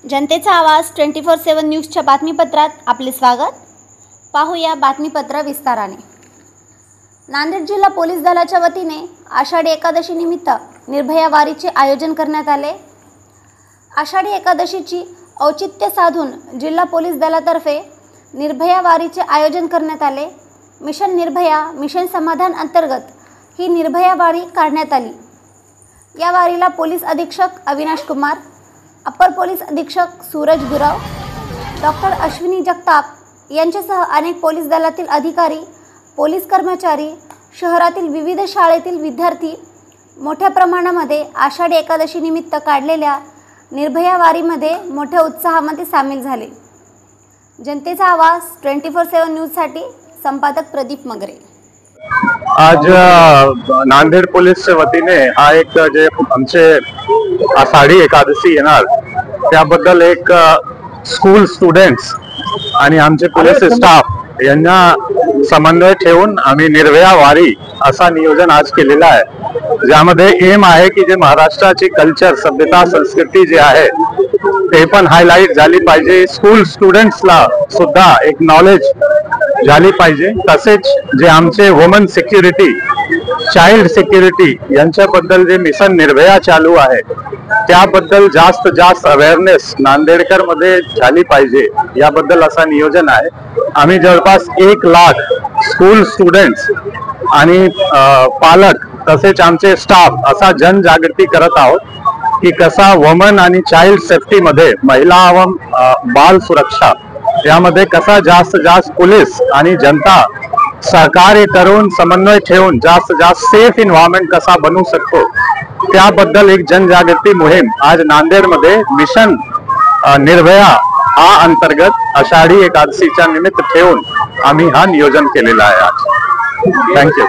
जनतेचा आवाज 24/7 न्यूजच्या बातमीपत्रात आपले स्वागत। पाहूया बातमीपत्र विस्ताराने। नांदेड जिल्हा पोलीस दलाच्या वतीने आषाढी एकादशी निमित्त निर्भया वारीचे आयोजन करण्यात आले। आषाढी एकादशीची औचित्य साधून जिल्हा पोलीस दलातर्फे निर्भया वारीचे आयोजन करण्यात आले। मिशन निर्भया मिशन समाधान अंतर्गत ही निर्भया वारी काढण्यात आली। या वारीला पोलीस अधीक्षक अविनाश कुमार, अपर पोलीस अधीक्षक सूरज गुराव, डॉक्टर अश्विनी जगताप यांच्यासह अनेक पोलीस दलातील अधिकारी, पोलीस कर्मचारी, शहरातील विविध शाळेतील विद्यार्थी मोठ्या प्रमाणामध्ये आषाढी एकादशी निमित्त काढलेल्या निर्भया वारीमध्ये मोठ्या उत्साहामध्ये सामील झाले। जनतेचा आवाज 24/7 न्यूजसाठी संपादक प्रदीप मगरे। आज नांदेड पोलीसच्या वतीने हा एक जे आमचे आषाढी एकादशी येणार त्याबद्दल एक स्कूल स्टुडंट्स आणि आमचे पोलीस स्टाफ यांना समन्वय ठेवून आम्ही निर्भया वारी असा नियोजन आज केलेला आहे। ज्यामध्ये एम आहे की जे महाराष्ट्राची कल्चर, सभ्यता, संस्कृती जे आहे ते पण हायलाइट झाली पाहिजे। स्कूल स्टुडंट्सला सुद्धा एक नॉलेज झाली पाहिजे। तसेच जे आमचे वुमन सिक्युरिटी, चाइल्ड सिक्युरिटी यांच्याबद्दल जे मिशन निर्भया चालू आहे त्याबद्दल जास्त अवेअरनेस नांदेडकर मध्ये झाली पाहिजे, याबद्दल असा नियोजन आहे। आम्ही जवळपास 1 लाख स्कूल स्टुडंट्स आणि पालक तसेच आमचे स्टाफ असा जनजागृती करत आहोत की कसा वुमन आणि चाइल्ड सेफ्टी मध्ये, महिला व बाल सुरक्षा यामध्ये कसा जास्त पोलीस आणि जनता सहकार्य करून समन्वय ठेवून जास्त सेफ एन्व्हायरमेंट कसा बनवू शकतो त्याबद्दल एक जनजागृती मोहीम आज नांदेड मध्ये मिशन निर्भया हा अंतर्गत आषाढी एकादशीच्या निमित्त ठेवून आम्ही हा नियोजन केलेला आहे आज। थँक्यू।